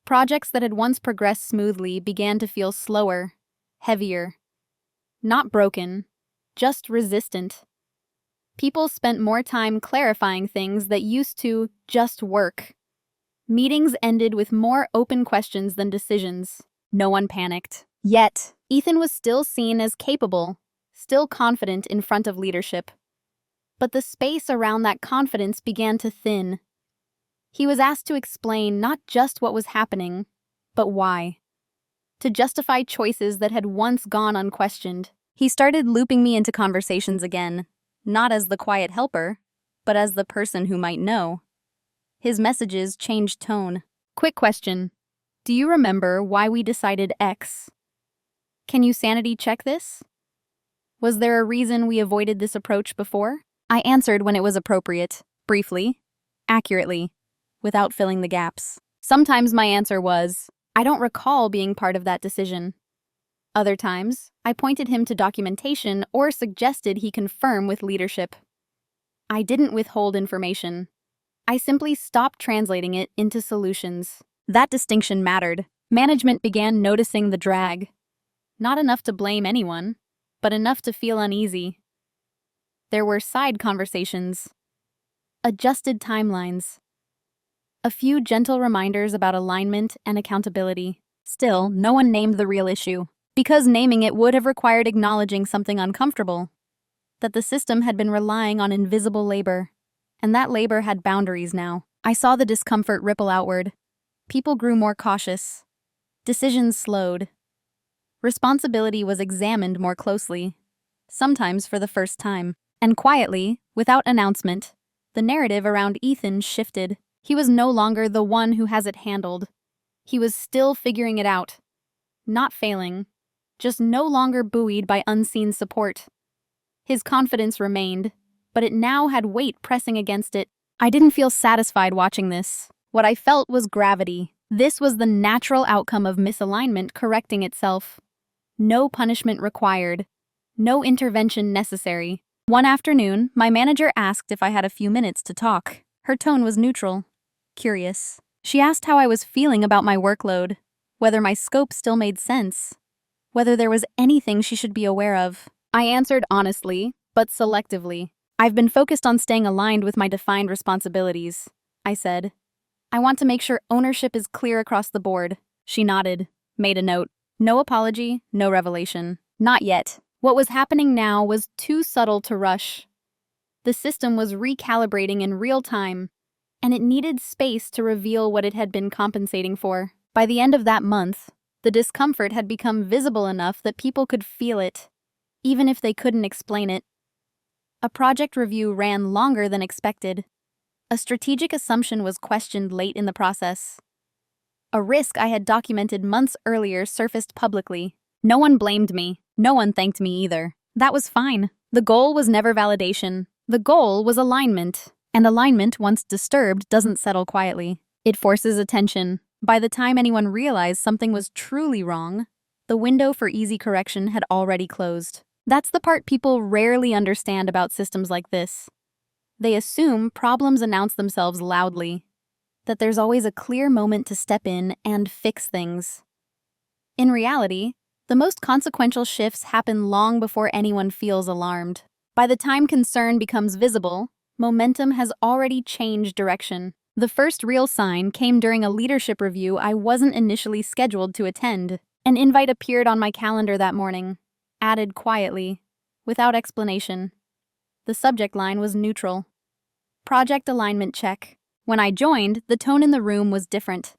Projects that had once progressed smoothly began to feel slower, heavier. Not broken, just resistant. People spent more time clarifying things that used to just work. Meetings ended with more open questions than decisions. No one panicked. Yet, Ethan was still seen as capable, still confident in front of leadership. But the space around that confidence began to thin. He was asked to explain not just what was happening, but why. To justify choices that had once gone unquestioned. He started looping me into conversations again, not as the quiet helper, but as the person who might know. His messages changed tone. Quick question. Do you remember why we decided X? Can you sanity check this? Was there a reason we avoided this approach before? I answered when it was appropriate, briefly, accurately, without filling the gaps. Sometimes my answer was, I don't recall being part of that decision. Other times, I pointed him to documentation or suggested he confirm with leadership. I didn't withhold information. I simply stopped translating it into solutions. That distinction mattered. Management began noticing the drag. Not enough to blame anyone, but enough to feel uneasy. There were side conversations, adjusted timelines, a few gentle reminders about alignment and accountability. Still, no one named the real issue, because naming it would have required acknowledging something uncomfortable, that the system had been relying on invisible labor, and that labor had boundaries now. I saw the discomfort ripple outward. People grew more cautious. Decisions slowed. Responsibility was examined more closely, sometimes for the first time. And quietly, without announcement, the narrative around Ethan shifted. He was no longer the one who has it handled. He was still figuring it out. Not failing, just no longer buoyed by unseen support. His confidence remained, but it now had weight pressing against it. I didn't feel satisfied watching this. What I felt was gravity. This was the natural outcome of misalignment correcting itself. No punishment required. No intervention necessary. One afternoon, my manager asked if I had a few minutes to talk. Her tone was neutral, curious. She asked how I was feeling about my workload, whether my scope still made sense, whether there was anything she should be aware of. I answered honestly, but selectively. I've been focused on staying aligned with my defined responsibilities, I said. I want to make sure ownership is clear across the board. She nodded, made a note. No apology, no revelation. Not yet. What was happening now was too subtle to rush. The system was recalibrating in real time, and it needed space to reveal what it had been compensating for. By the end of that month, the discomfort had become visible enough that people could feel it, even if they couldn't explain it. A project review ran longer than expected. A strategic assumption was questioned late in the process. A risk I had documented months earlier surfaced publicly. No one blamed me. No one thanked me either. That was fine. The goal was never validation. The goal was alignment. And alignment, once disturbed, doesn't settle quietly. It forces attention. By the time anyone realized something was truly wrong, the window for easy correction had already closed. That's the part people rarely understand about systems like this. They assume problems announce themselves loudly, that there's always a clear moment to step in and fix things. In reality, The most consequential shifts happen long before anyone feels alarmed. By the time concern becomes visible, momentum has already changed direction. The first real sign came during a leadership review I wasn't initially scheduled to attend. An invite appeared on my calendar that morning, added quietly, without explanation. The subject line was neutral. Project alignment check. When I joined, the tone in the room was different.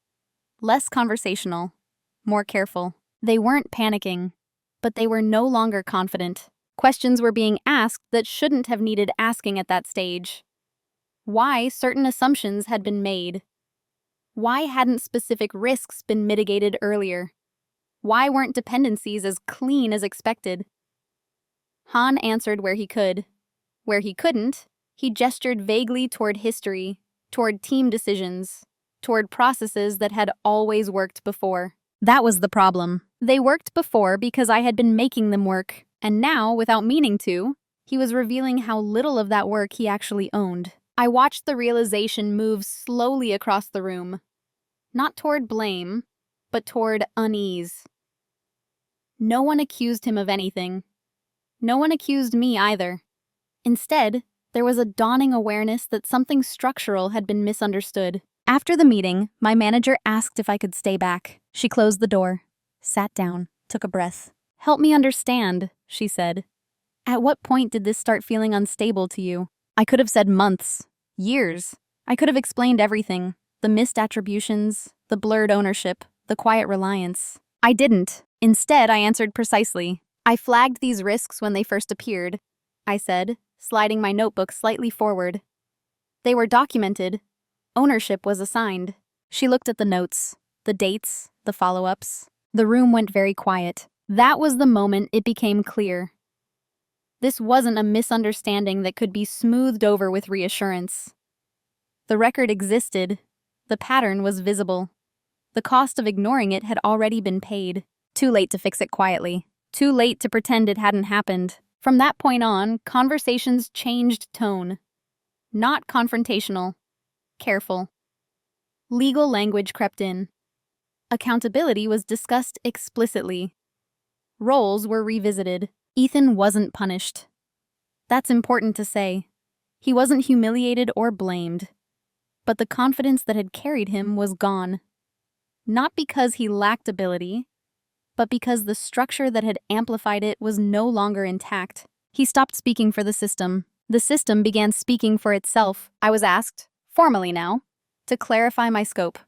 Less conversational, more careful. They weren't panicking, but they were no longer confident. Questions were being asked that shouldn't have needed asking at that stage. Why certain assumptions had been made? Why hadn't specific risks been mitigated earlier? Why weren't dependencies as clean as expected? Han answered where he could. Where he couldn't, he gestured vaguely toward history, toward team decisions, toward processes that had always worked before. That was the problem. They worked before because I had been making them work, and now, without meaning to, he was revealing how little of that work he actually owned. I watched the realization move slowly across the room, not toward blame, but toward unease. No one accused him of anything. No one accused me either. Instead, there was a dawning awareness that something structural had been misunderstood. After the meeting, my manager asked if I could stay back. She closed the door, sat down, took a breath. "Help me understand," she said. "At what point did this start feeling unstable to you?" I could have said months, years. I could have explained everything, the missed attributions, the blurred ownership, the quiet reliance. I didn't. Instead, I answered precisely. "I flagged these risks when they first appeared," I said, sliding my notebook slightly forward. "They were documented. Ownership was assigned." She looked at the notes, the dates, the follow-ups. The room went very quiet. That was the moment it became clear. This wasn't a misunderstanding that could be smoothed over with reassurance. The record existed. The pattern was visible. The cost of ignoring it had already been paid. Too late to fix it quietly. Too late to pretend it hadn't happened. From that point on, conversations changed tone. Not confrontational. Careful. Legal language crept in. Accountability was discussed explicitly. Roles were revisited. Ethan wasn't punished. That's important to say. He wasn't humiliated or blamed. But the confidence that had carried him was gone. Not because he lacked ability, but because the structure that had amplified it was no longer intact. He stopped speaking for the system. The system began speaking for itself. I was asked, formally now, to clarify my scope.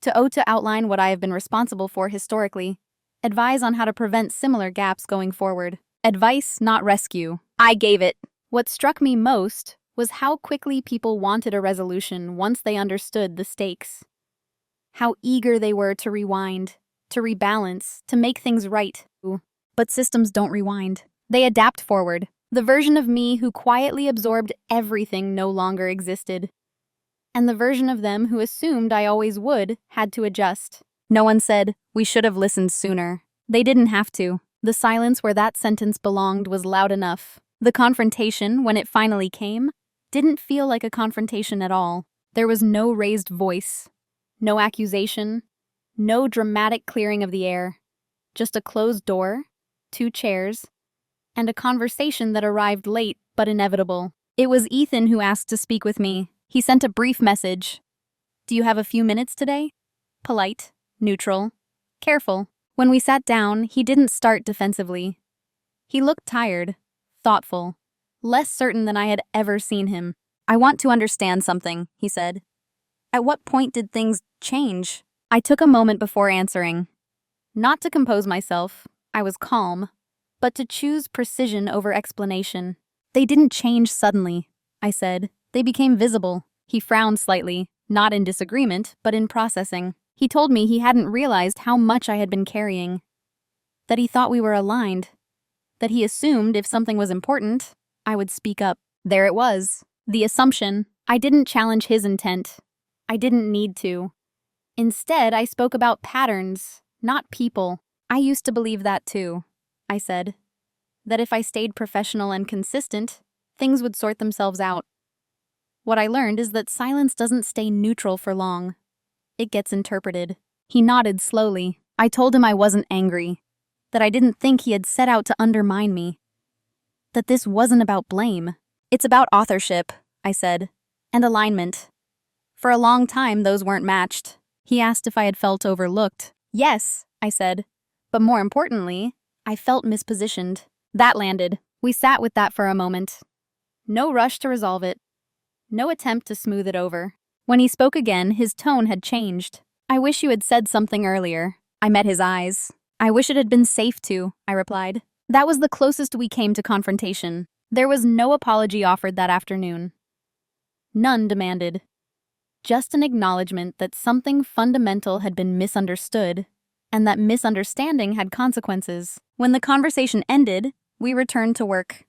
To outline what I have been responsible for historically. Advise on how to prevent similar gaps going forward. Advice, not rescue. I gave it. What struck me most was how quickly people wanted a resolution once they understood the stakes. How eager they were to rewind, to rebalance, to make things right. But systems don't rewind. They adapt forward. The version of me who quietly absorbed everything no longer existed. And the version of them who assumed I always would had to adjust. No one said, "We should have listened sooner." They didn't have to. The silence where that sentence belonged was loud enough. The confrontation, when it finally came, didn't feel like a confrontation at all. There was no raised voice, no accusation, no dramatic clearing of the air. Just a closed door, 2 chairs, and a conversation that arrived late but inevitable. It was Ethan who asked to speak with me. He sent a brief message. "Do you have a few minutes today?" Polite, neutral, careful. When we sat down, he didn't start defensively. He looked tired, thoughtful, less certain than I had ever seen him. "I want to understand something," he said. "At what point did things change?" I took a moment before answering. Not to compose myself, I was calm, but to choose precision over explanation. "They didn't change suddenly," I said. "They became visible." He frowned slightly, not in disagreement, but in processing. He told me he hadn't realized how much I had been carrying. That he thought we were aligned. That he assumed if something was important, I would speak up. There it was. The assumption. I didn't challenge his intent. I didn't need to. Instead, I spoke about patterns, not people. "I used to believe that too," I said. That if I stayed professional and consistent, things would sort themselves out. What I learned is that silence doesn't stay neutral for long. It gets interpreted. He nodded slowly. I told him I wasn't angry. that I didn't think he had set out to undermine me. That this wasn't about blame. It's about authorship, I said, and alignment. For a long time, those weren't matched. He asked if I had felt overlooked. Yes, I said, but more importantly, I felt mispositioned. That landed. We sat with that for a moment. No rush to resolve it. No attempt to smooth it over. When he spoke again, his tone had changed. I wish you had said something earlier. I met his eyes. I wish it had been safe to, I replied. That was the closest we came to confrontation. There was no apology offered that afternoon. None demanded. Just an acknowledgement that something fundamental had been misunderstood, and that misunderstanding had consequences. When the conversation ended, we returned to work.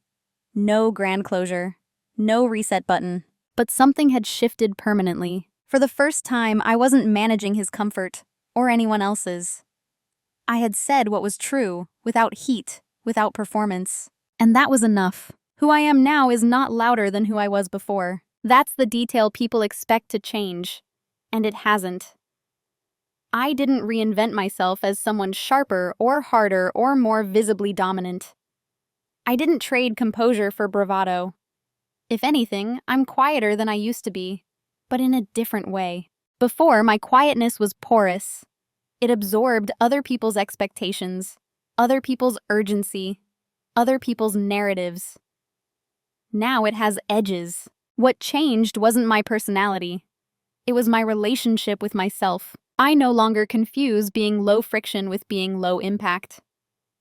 No grand closure. No reset button. But something had shifted permanently. For the first time, I wasn't managing his comfort, or anyone else's. I had said what was true, without heat, without performance. And that was enough. Who I am now is not louder than who I was before. That's the detail people expect to change. And it hasn't. I didn't reinvent myself as someone sharper or harder or more visibly dominant. I didn't trade composure for bravado. If anything, I'm quieter than I used to be, but in a different way. Before, my quietness was porous. It absorbed other people's expectations, other people's urgency, other people's narratives. Now it has edges. What changed wasn't my personality. It was my relationship with myself. I no longer confuse being low friction with being low impact.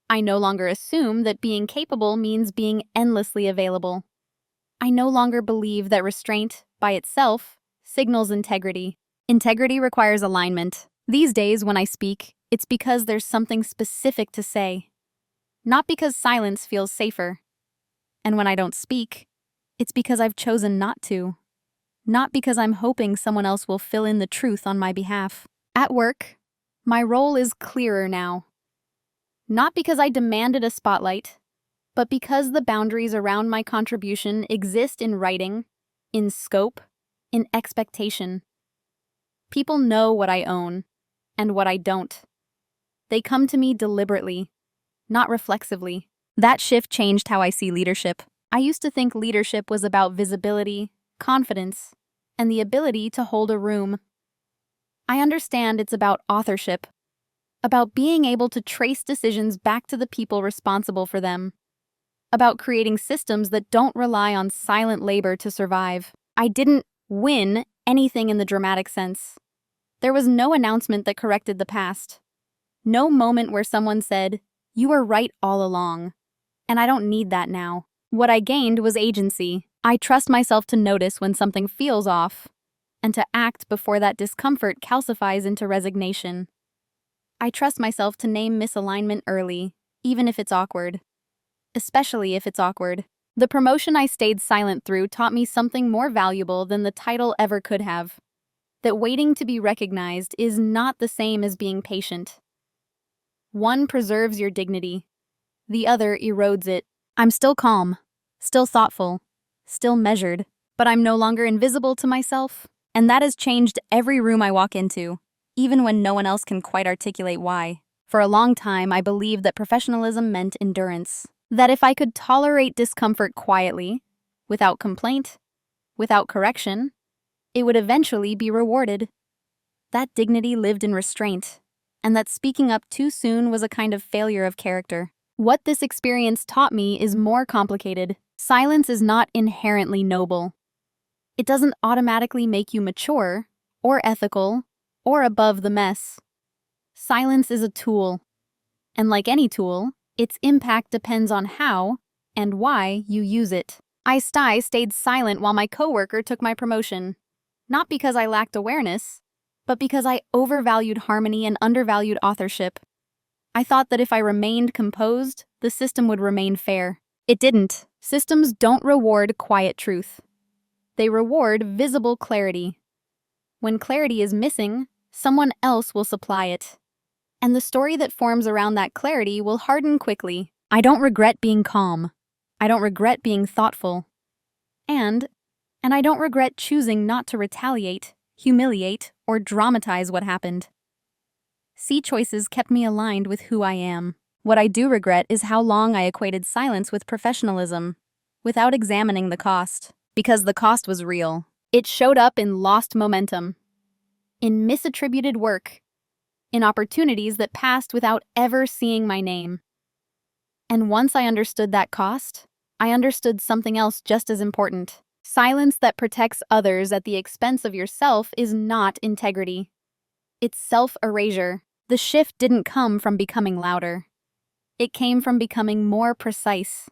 I no longer assume that being capable means being endlessly available. I no longer believe that restraint, by itself, signals integrity. Integrity requires alignment. These days, when I speak, it's because there's something specific to say. Not because silence feels safer. And when I don't speak, it's because I've chosen not to. Not because I'm hoping someone else will fill in the truth on my behalf. At work, my role is clearer now. Not because I demanded a spotlight, but because the boundaries around my contribution exist in writing, in scope, in expectation. People know what I own, and what I don't. They come to me deliberately, not reflexively. That shift changed how I see leadership. I used to think leadership was about visibility, confidence, and the ability to hold a room. I understand it's about authorship, about being able to trace decisions back to the people responsible for them, about creating systems that don't rely on silent labor to survive. I didn't win anything in the dramatic sense. There was no announcement that corrected the past. No moment where someone said, "You were right all along." And I don't need that now. What I gained was agency. I trust myself to notice when something feels off, and to act before that discomfort calcifies into resignation. I trust myself to name misalignment early, even if it's awkward. Especially if it's awkward. The promotion I stayed silent through taught me something more valuable than the title ever could have. That waiting to be recognized is not the same as being patient. One preserves your dignity. The other erodes it. I'm still calm, still thoughtful, still measured, but I'm no longer invisible to myself. And that has changed every room I walk into, even when no one else can quite articulate why. For a long time, I believed that professionalism meant endurance. That if I could tolerate discomfort quietly, without complaint, without correction, it would eventually be rewarded. That dignity lived in restraint, and that speaking up too soon was a kind of failure of character. What this experience taught me is more complicated. Silence is not inherently noble. It doesn't automatically make you mature, or ethical, or above the mess. Silence is a tool, and like any tool, its impact depends on how and why you use it. I stayed silent while my coworker took my promotion, not because I lacked awareness, but because I overvalued harmony and undervalued authorship. I thought that if I remained composed, the system would remain fair. It didn't. Systems don't reward quiet truth. They reward visible clarity. When clarity is missing, someone else will supply it. And the story that forms around that clarity will harden quickly. I don't regret being calm. I don't regret being thoughtful. And I don't regret choosing not to retaliate, humiliate, or dramatize what happened. C choices kept me aligned with who I am. What I do regret is how long I equated silence with professionalism, without examining the cost. Because the cost was real. It showed up in lost momentum, in misattributed work, in opportunities that passed without ever seeing my name. And once I understood that cost, I understood something else just as important. Silence that protects others at the expense of yourself is not integrity. It's self-erasure. The shift didn't come from becoming louder. It came from becoming more precise.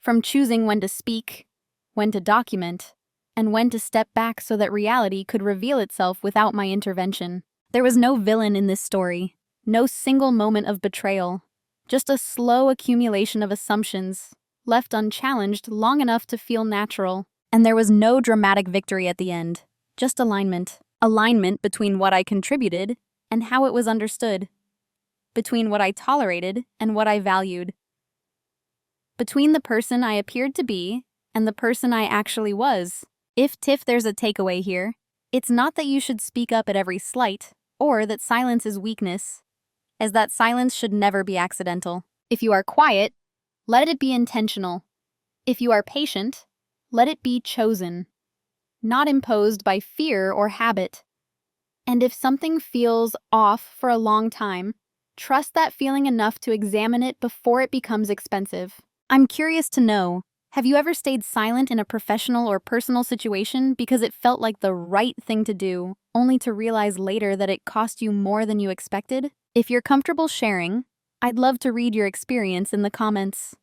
From choosing when to speak, when to document, and when to step back so that reality could reveal itself without my intervention. There was no villain in this story, no single moment of betrayal, just a slow accumulation of assumptions, left unchallenged long enough to feel natural. And there was no dramatic victory at the end, just alignment. Alignment between what I contributed and how it was understood, between what I tolerated and what I valued, between the person I appeared to be and the person I actually was. If there's a takeaway here, it's not that you should speak up at every slight, or that silence is weakness, as that silence should never be accidental. If you are quiet, let it be intentional. If you are patient, let it be chosen, not imposed by fear or habit. And if something feels off for a long time, trust that feeling enough to examine it before it becomes expensive. I'm curious to know, have you ever stayed silent in a professional or personal situation because it felt like the right thing to do, only to realize later that it cost you more than you expected? If you're comfortable sharing, I'd love to read your experience in the comments.